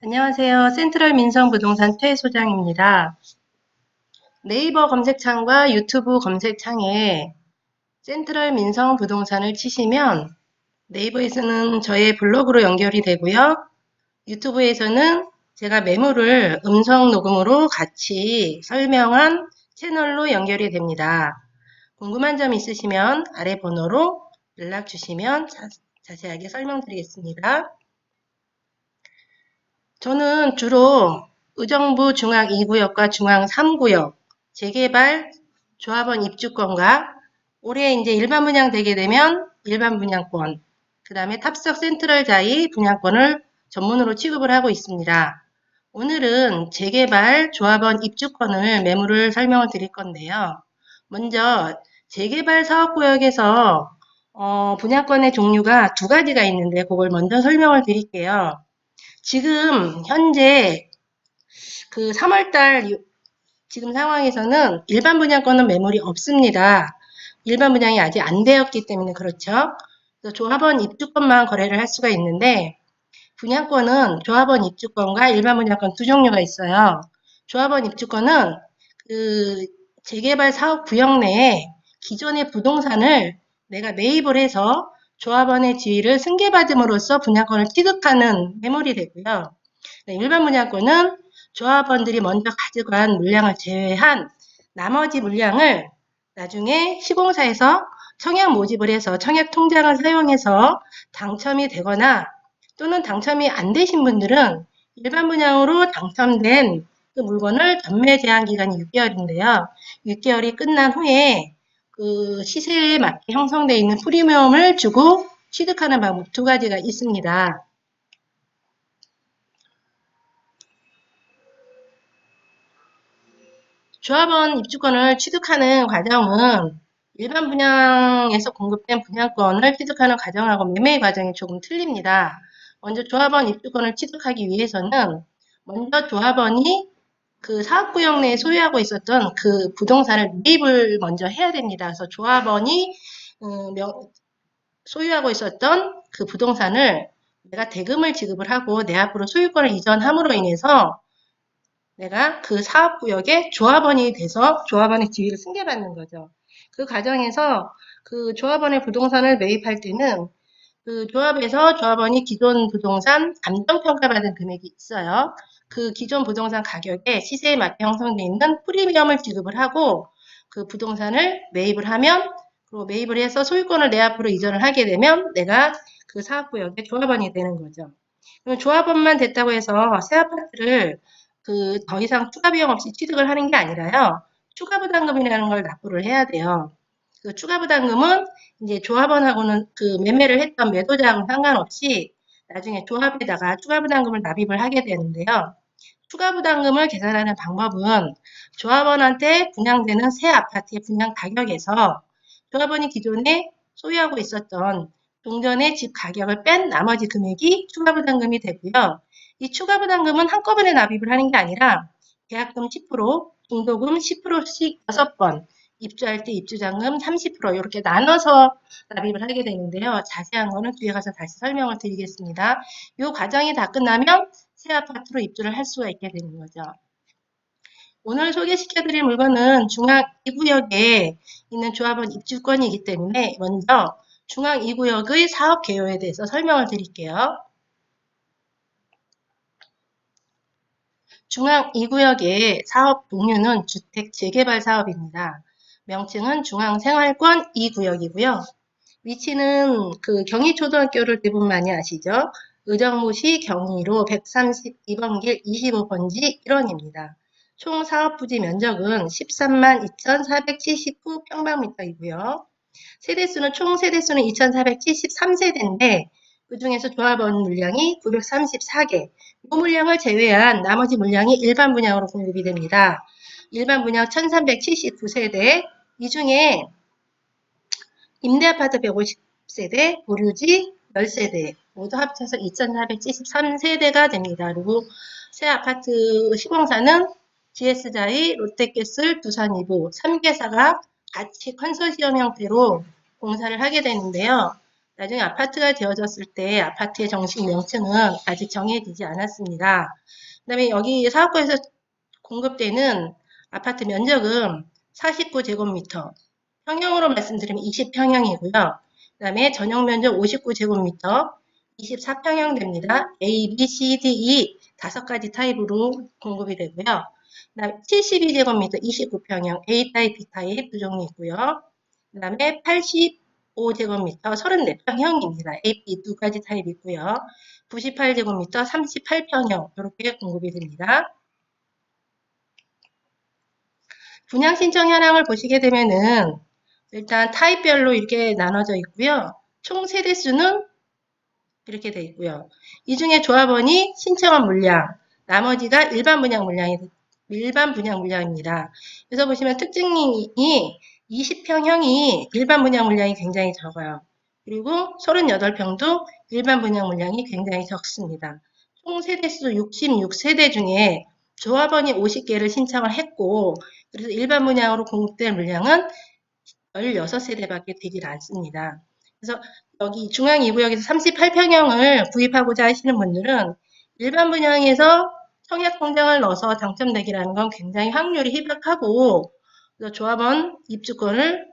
안녕하세요. 센트럴 민성부동산 최 소장입니다. 네이버 검색창과 유튜브 검색창에 센트럴 민성부동산을 치시면 네이버에서는 저의 블로그로 연결이 되고요. 유튜브에서는 제가 매물을 음성 녹음으로 같이 설명한 채널로 연결이 됩니다. 궁금한 점 있으시면 아래 번호로 연락 주시면 자세하게 설명드리겠습니다. 저는 주로 의정부 중앙 2구역과 중앙 3구역 재개발 조합원 입주권과 올해 이제 일반 분양되게 되면 일반 분양권, 그 다음에 탑석 센트럴 자이 분양권을 전문으로 취급을 하고 있습니다. 오늘은 재개발 조합원 입주권을 매물을 설명을 드릴 건데요. 먼저 재개발 사업구역에서 분양권의 종류가 두 가지가 있는데 그걸 먼저 설명을 드릴게요. 지금 현재 그 3월달 지금 상황에서는 일반 분양권은 매물이 없습니다. 일반 분양이 아직 안 되었기 때문에 그렇죠. 그래서 조합원 입주권만 거래를 할 수가 있는데 분양권은 조합원 입주권과 일반 분양권 두 종류가 있어요. 조합원 입주권은 그 재개발 사업 구역 내에 기존의 부동산을 내가 매입을 해서 조합원의 지위를 승계받음으로써 분양권을 취득하는 매물이 되고요. 일반 분양권은 조합원들이 먼저 가져간 물량을 제외한 나머지 물량을 나중에 시공사에서 청약 모집을 해서 청약 통장을 사용해서 당첨이 되거나 또는 당첨이 안 되신 분들은 일반 분양으로 당첨된 그 물건을 전매 제한 기간이 6개월인데요. 6개월이 끝난 후에 그 시세에 맞게 형성되어 있는 프리미엄을 주고 취득하는 방법 두 가지가 있습니다. 조합원 입주권을 취득하는 과정은 일반 분양에서 공급된 분양권을 취득하는 과정하고 매매 과정이 조금 틀립니다. 먼저 조합원 입주권을 취득하기 위해서는 먼저 조합원이 그 사업구역 내에 소유하고 있었던 그 부동산을 매입을 먼저 해야 됩니다. 그래서 조합원이 소유하고 있었던 그 부동산을 내가 대금을 지급을 하고 내 앞으로 소유권을 이전함으로 인해서 내가 그 사업구역의 조합원이 돼서 조합원의 지위를 승계받는 거죠. 그 과정에서 그 조합원의 부동산을 매입할 때는 그 조합에서 조합원이 기존 부동산 감정평가받은 금액이 있어요. 그 기존 부동산 가격에 시세에 맞게 형성되어 있는 프리미엄을 지급을 하고 그 부동산을 매입을 하면 그리고 매입을 해서 소유권을 내 앞으로 이전을 하게 되면 내가 그 사업구역의 조합원이 되는 거죠. 그럼 조합원만 됐다고 해서 새 아파트를 그 더 이상 추가 비용 없이 취득을 하는 게 아니라요. 추가 부담금이라는 걸 납부를 해야 돼요. 그 추가 부담금은 이제 조합원하고는 그 매매를 했던 매도자하고는 상관없이 나중에 조합에다가 추가 부담금을 납입을 하게 되는데요. 추가 부담금을 계산하는 방법은 조합원한테 분양되는 새 아파트의 분양 가격에서 조합원이 기존에 소유하고 있었던 동전의 집 가격을 뺀 나머지 금액이 추가 부담금이 되고요. 이 추가 부담금은 한꺼번에 납입을 하는 게 아니라 계약금 10%, 중도금 10%씩 6번, 입주할 때 입주자금 30% 이렇게 나눠서 납입을 하게 되는데요. 자세한 거는 뒤에 가서 다시 설명을 드리겠습니다. 이 과정이 다 끝나면 새 아파트로 입주를 할 수가 있게 되는 거죠. 오늘 소개시켜드릴 물건은 중앙 2구역에 있는 조합원 입주권이기 때문에 먼저 중앙 2구역의 사업 개요에 대해서 설명을 드릴게요. 중앙 2구역의 사업 종류는 주택 재개발 사업입니다. 명칭은 중앙생활권 2구역이고요. 위치는 그 경희초등학교를 대부분 많이 아시죠? 의정부시 경희로 132번 길 25번지 1원입니다. 총 사업부지 면적은 13만 2,479평방미터이고요. 세대수는 총 세대수는 2,473세대인데 그 중에서 조합원 물량이 934개, 이 물량을 제외한 나머지 물량이 일반 분양으로 공급이 됩니다. 일반 분양 1,379세대, 이 중에 임대아파트 150세대, 보류지 10세대, 모두 합쳐서 2,473세대가 됩니다. 그리고 새 아파트 시공사는 GS자이, 롯데캐슬, 두산이부 3개사가 같이 컨소시엄 형태로 공사를 하게 되는데요. 나중에 아파트가 되어졌을 때 아파트의 정식 명칭은 아직 정해지지 않았습니다. 그 다음에 여기 사업부에서 공급되는 아파트 면적은 49제곱미터, 평형으로 말씀드리면 20평형이고요. 그 다음에 전용 면적 59제곱미터, 24평형 됩니다. A, B, C, D, E 5가지 타입으로 공급이 되고요. 그 다음에 72제곱미터 29평형 A 타입, B 타입 두 종류 있고요. 그 다음에 85제곱미터 34평형입니다. A, B 두 가지 타입 있고요. 98제곱미터 38평형 이렇게 공급이 됩니다. 분양 신청 현황을 보시게 되면은 일단 타입별로 이렇게 나눠져 있고요. 총 세대수는 이렇게 되어 있고요. 이 중에 조합원이 신청한 물량, 나머지가 일반 분양 물량입니다. 그래서 보시면 특징이 20평형이 일반 분양 물량이 굉장히 적어요. 그리고 38평도 일반 분양 물량이 굉장히 적습니다. 총 세대수 66세대 중에 조합원이 50개를 신청을 했고, 그래서 일반 분양으로 공급될 물량은 16세대밖에 되질 않습니다. 그래서 여기 중앙 2구역에서 38평형을 구입하고자 하시는 분들은 일반 분양에서 청약 공장을 넣어서 당첨되기라는 건 굉장히 확률이 희박하고, 그래서 조합원 입주권을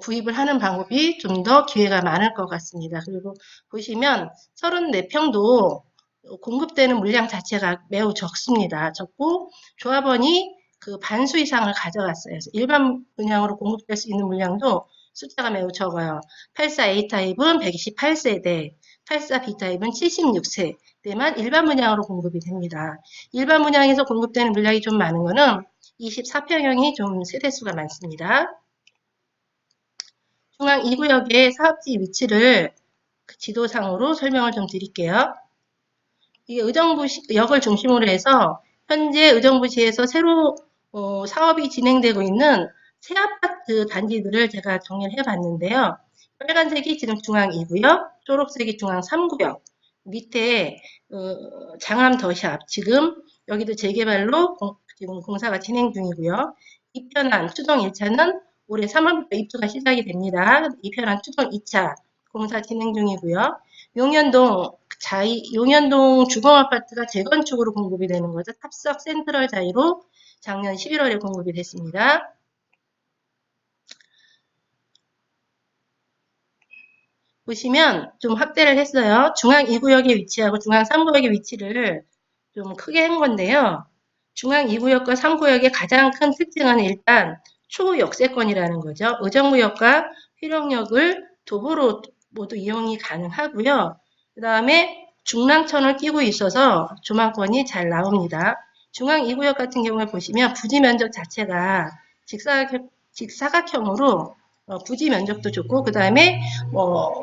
구입을 하는 방법이 좀 더 기회가 많을 것 같습니다. 그리고 보시면 34평도 공급되는 물량 자체가 매우 적습니다. 적고 조합원이 그 반수 이상을 가져갔어요. 그래서 일반 분양으로 공급될 수 있는 물량도 숫자가 매우 적어요. 84A 타입은 128세대, 84B 타입은 76세대만 일반 분양으로 공급이 됩니다. 일반 분양에서 공급되는 물량이 좀 많은 거는 24평형이 좀 세대수가 많습니다. 중앙 2구역의 사업지 위치를 지도상으로 설명을 좀 드릴게요. 이게 의정부역을 중심으로 해서 현재 의정부시에서 새로 사업이 진행되고 있는 새 아파트 단지들을 제가 정리를 해봤는데요. 빨간색이 지금 중앙 2구역, 초록색이 중앙 3구역, 밑에 장암 더샵, 지금 여기도 재개발로 지금 공사가 진행 중이고요. 이편안 추동 1차는 올해 3월부터 입주가 시작이 됩니다. 이편안 추동 2차 공사 진행 중이고요. 용현동 주공아파트가 재건축으로 공급이 되는 거죠. 탑석 센트럴 자이로 작년 11월에 공급이 됐습니다. 보시면 좀 확대를 했어요. 중앙 2구역에 위치하고 중앙 3구역의 위치를 좀 크게 한 건데요. 중앙 2구역과 3구역의 가장 큰 특징은 일단 초역세권이라는 거죠. 의정부역과 회령역을 도보로 모두 이용이 가능하고요. 그 다음에 중랑천을 끼고 있어서 조망권이 잘 나옵니다. 중앙 2구역 같은 경우에 보시면 부지 면적 자체가 직사각형으로 부지 면적도 좋고, 그 다음에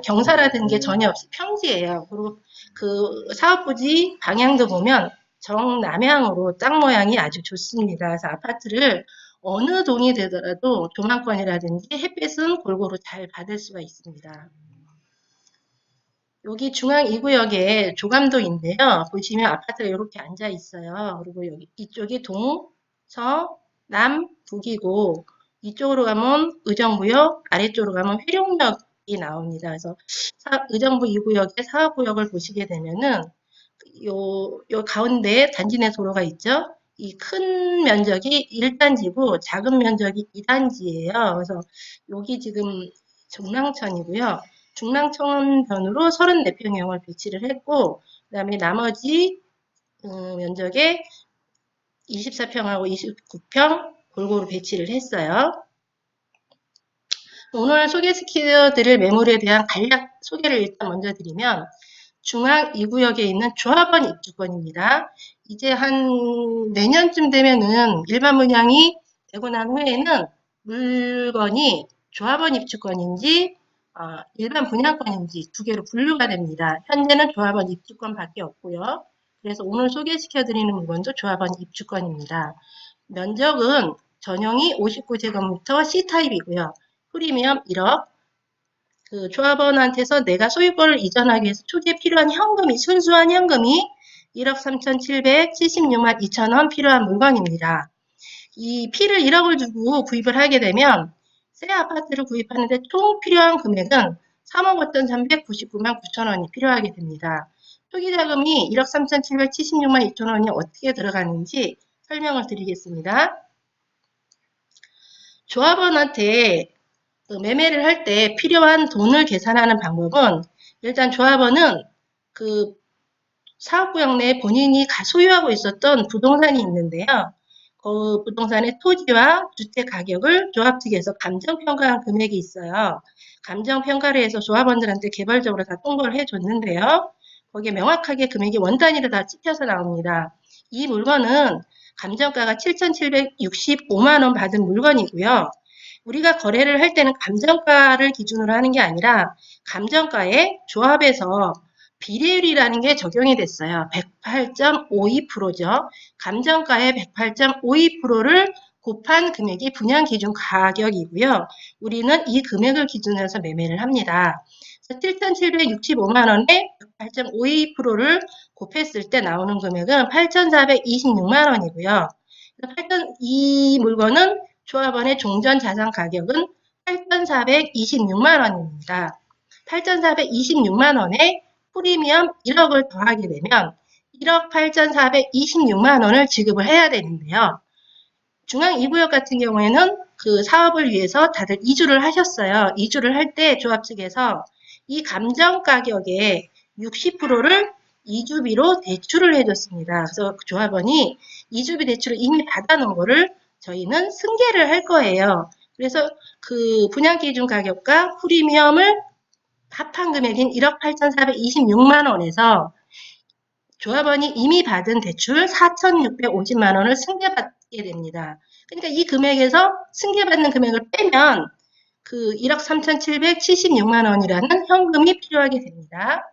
경사라든 게 전혀 없이 평지예요. 그리고 그 사업 부지 방향도 보면 정남향으로 땅 모양이 아주 좋습니다. 그래서 아파트를 어느 동이 되더라도 조망권이라든지 햇빛은 골고루 잘 받을 수가 있습니다. 여기 중앙 2구역에 조감도인데요. 보시면 아파트가 이렇게 앉아 있어요. 그리고 여기 이쪽이 동, 서, 남, 북이고, 이쪽으로 가면 의정부역, 아래쪽으로 가면 회룡역이 나옵니다. 그래서 의정부 2구역의 사업구역을 보시게 되면은 요 가운데 단지 내 도로가 있죠. 이 큰 면적이 1단지고 작은 면적이 2단지예요. 그래서 여기 지금 중랑천이고요. 중랑천변으로 34평형을 배치를 했고, 그 다음에 나머지 면적에 24평하고 29평 골고루 배치를 했어요. 오늘 소개시켜드릴 매물에 대한 간략 소개를 일단 먼저 드리면, 중앙 2구역에 있는 조합원 입주권입니다. 이제 한 내년쯤 되면은 일반 분양이 되고 난 후에는 물건이 조합원 입주권인지 일반 분양권인지 두 개로 분류가 됩니다. 현재는 조합원 입주권밖에 없고요. 그래서 오늘 소개시켜드리는 물건도 조합원 입주권입니다. 면적은 전용이 59제곱미터 C타입이고요. 프리미엄 1억, 그 조합원한테서 내가 소유권을 이전하기 위해서 초기에 필요한 현금이, 순수한 현금이 1억 3,776만 2천원 필요한 물건입니다. 이 피를 1억을 주고 구입을 하게 되면 새 아파트를 구입하는데 총 필요한 금액은 3억 5,399만 9천 원이 필요하게 됩니다. 초기 자금이 1억 3,776만 2천 원이 어떻게 들어가는지 설명을 드리겠습니다. 조합원한테 매매를 할 때 필요한 돈을 계산하는 방법은 일단 조합원은 그 사업구역 내에 본인이 소유하고 있었던 부동산이 있는데요. 그 부동산의 토지와 주택 가격을 조합 측에서 감정평가한 금액이 있어요. 감정평가를 해서 조합원들한테 개별적으로 다 통보를 해줬는데요. 거기에 명확하게 금액이 원 단위로 다 찍혀서 나옵니다. 이 물건은 감정가가 7,765만 원 받은 물건이고요. 우리가 거래를 할 때는 감정가를 기준으로 하는 게 아니라 감정가에 조합에서 비례율이라는 게 적용이 됐어요. 108.52%죠. 감정가의 108.52%를 곱한 금액이 분양기준 가격이고요. 우리는 이 금액을 기준으로 해서 매매를 합니다. 7,765만 원에 108.52%를 곱했을 때 나오는 금액은 8,426만 원이고요. 이 물건은 조합원의 종전 자산 가격은 8,426만 원입니다. 8,426만 원에 프리미엄 1억을 더하게 되면 1억 8,426만 원을 지급을 해야 되는데요. 중앙 2구역 같은 경우에는 그 사업을 위해서 다들 이주를 하셨어요. 이주를 할 때 조합 측에서 이 감정 가격의 60%를 이주비로 대출을 해줬습니다. 그래서 조합원이 이주비 대출을 이미 받아놓은 거를 저희는 승계를 할 거예요. 그래서 그 분양기준 가격과 프리미엄을 합한 금액인 1억 8,426만 원에서 조합원이 이미 받은 대출 4,650만 원을 승계받게 됩니다. 그러니까 이 금액에서 승계받는 금액을 빼면 그 1억 3,776만 원이라는 현금이 필요하게 됩니다.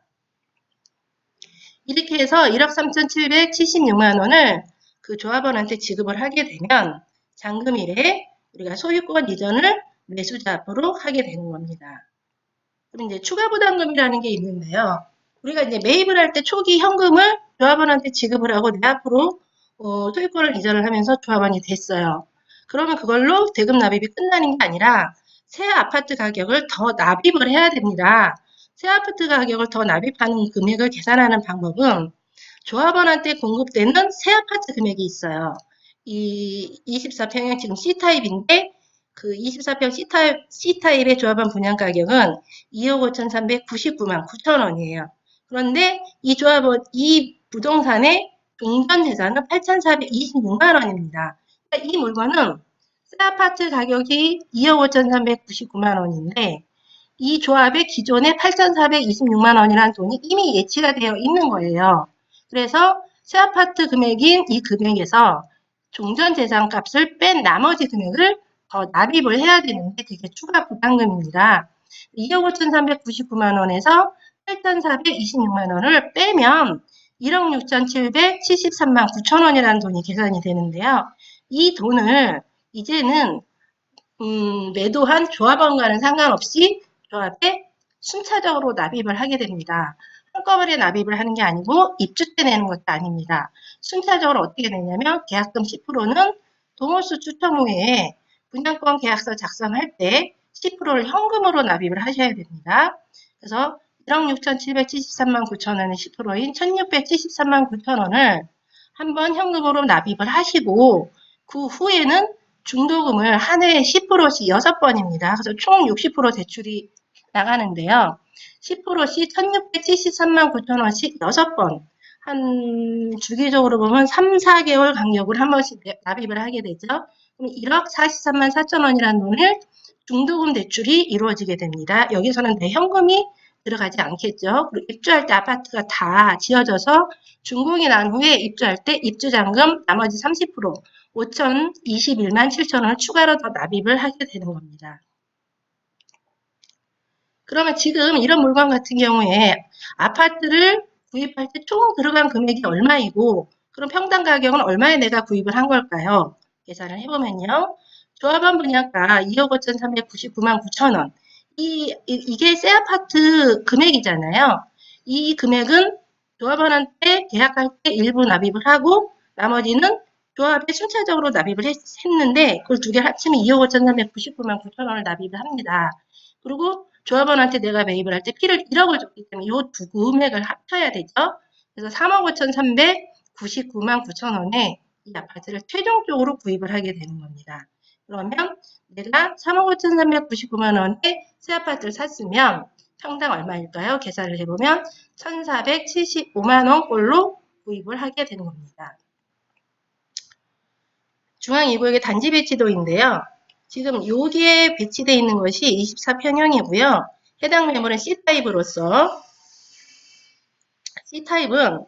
이렇게 해서 1억 3,776만 원을 그 조합원한테 지급을 하게 되면 잔금일에 우리가 소유권 이전을 매수자 앞으로 하게 되는 겁니다. 그럼 이제 추가 부담금이라는 게 있는데요. 우리가 이제 매입을 할 때 초기 현금을 조합원한테 지급을 하고 내 앞으로 소유권을 이전을 하면서 조합원이 됐어요. 그러면 그걸로 대금 납입이 끝나는 게 아니라 새 아파트 가격을 더 납입을 해야 됩니다. 새 아파트 가격을 더 납입하는 금액을 계산하는 방법은 조합원한테 공급되는 새 아파트 금액이 있어요. 이 24평형 지금 C타입인데 그 24평 C타입의 조합원 분양 가격은 2억 5,399만 9천 원이에요. 그런데 이 부동산의 종전 재산은 8,426만 원입니다. 그러니까 이 물건은 새 아파트 가격이 2억 5,399만 원인데 이 조합의 기존의 8,426만 원이라는 돈이 이미 예치가 되어 있는 거예요. 그래서 새 아파트 금액인 이 금액에서 종전 재산 값을 뺀 나머지 금액을 더 납입을 해야 되는데 그게 추가 부담금입니다. 2억 5,399만 원에서 8,426만 원을 빼면 1억 6,773만 9천 원이라는 돈이 계산이 되는데요. 이 돈을 이제는 매도한 조합원과는 상관없이 조합에 순차적으로 납입을 하게 됩니다. 한꺼번에 납입을 하는 게 아니고 입주 때 내는 것도 아닙니다. 순차적으로 어떻게 되냐면 계약금 10%는 동호수 추첨 후에 분양권 계약서 작성할 때 10%를 현금으로 납입을 하셔야 됩니다. 그래서 1억 6,773만 9천 원의 10%인 1,673만 9천 원을 한번 현금으로 납입을 하시고 그 후에는 중도금을 한 해에 10%씩 6번입니다. 그래서 총 60% 대출이 나가는데요. 10%씩 1,673만 9천 원씩 6번. 한 주기적으로 보면 3, 4개월 간격으로 한 번씩 납입을 하게 되죠. 그럼 1억 43만 4천 원이라는 돈을 중도금 대출이 이루어지게 됩니다. 여기서는 내 현금이 들어가지 않겠죠. 그리고 입주할 때 아파트가 다 지어져서 준공이 난 후에 입주할 때 입주잔금 나머지 30% 5,021만 7천 원을 추가로 더 납입을 하게 되는 겁니다. 그러면 지금 이런 물건 같은 경우에 아파트를 구입할 때 총 들어간 금액이 얼마이고 그럼 평당 가격은 얼마에 내가 구입을 한 걸까요? 계산을 해보면요. 조합원 분양가 2억 5,399만 9천 원. 이게 새 아파트 금액이잖아요. 이 금액은 조합원한테 계약할 때 일부 납입을 하고 나머지는 조합에 순차적으로 납입을 했는데 그걸 두 개를 합치면 2억 5,399만 9천 원을 납입을 합니다. 그리고 조합원한테 내가 매입을 할 때 피를 1억을 줬기 때문에 이 두 금액을 합쳐야 되죠. 그래서 3억 5,399만 9천 원에 이 아파트를 최종적으로 구입을 하게 되는 겁니다. 그러면 내가 3억 5,399만 원에 새 아파트를 샀으면 평당 얼마일까요? 계산을 해보면 1,475만 원꼴로 구입을 하게 되는 겁니다. 중앙 2구역의 단지 배치도인데요. 지금 여기에 배치되어 있는 것이 24평형이고요. 해당 매물은 C타입으로서 C타입은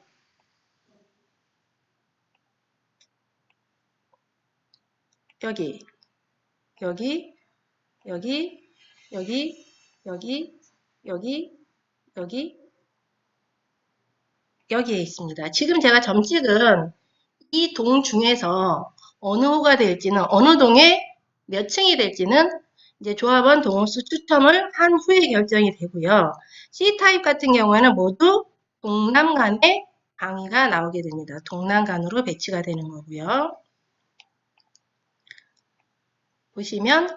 여기, 여기, 여기, 여기, 여기, 여기, 여기, 여기에 있습니다. 지금 제가 점 찍은 이 동 중에서 어느 호가 될지는, 어느 동에 몇 층이 될지는 이제 조합원 동호수 추첨을 한 후에 결정이 되고요. C타입 같은 경우에는 모두 동남간에 방위가 나오게 됩니다. 동남간으로 배치가 되는 거고요. 보시면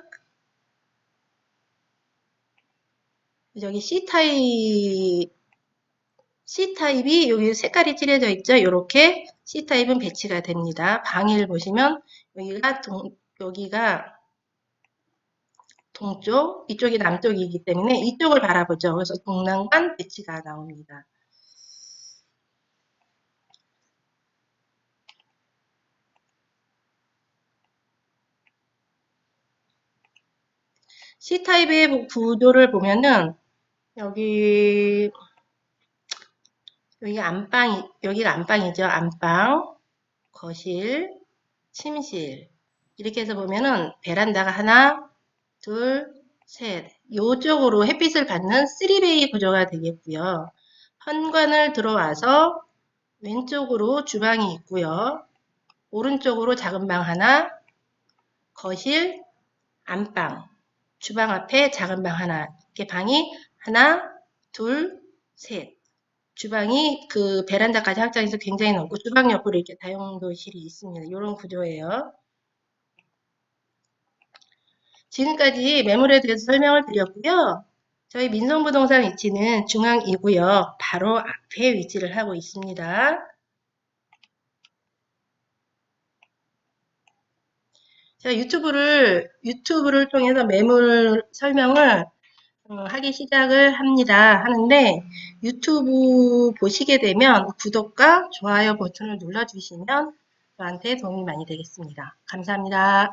여기 C타입이 여기 색깔이 칠해져 있죠. 이렇게 C타입은 배치가 됩니다. 방위를 보시면 여기가 동쪽, 이쪽이 남쪽이기 때문에 이쪽을 바라보죠. 그래서 동남간 배치가 나옵니다. C타입의 구조를 보면은 여기가 안방이죠. 안방, 거실, 침실. 이렇게 해서 보면은 베란다가 하나, 둘, 셋. 이쪽으로 햇빛을 받는 3베이 구조가 되겠고요. 현관을 들어와서 왼쪽으로 주방이 있고요. 오른쪽으로 작은 방 하나, 거실, 안방, 주방 앞에 작은 방 하나. 이렇게 방이 하나, 둘, 셋. 주방이 그 베란다까지 확장해서 굉장히 넓고 주방 옆으로 이렇게 다용도실이 있습니다. 이런 구조예요. 지금까지 매물에 대해서 설명을 드렸고요. 저희 민성부동산 위치는 중앙 2구역 바로 앞에 위치를 하고 있습니다. 제가 유튜브를 통해서 매물 설명을 하기 시작을 하는데 유튜브 보시게 되면 구독과 좋아요 버튼을 눌러주시면 저한테 도움이 많이 되겠습니다. 감사합니다.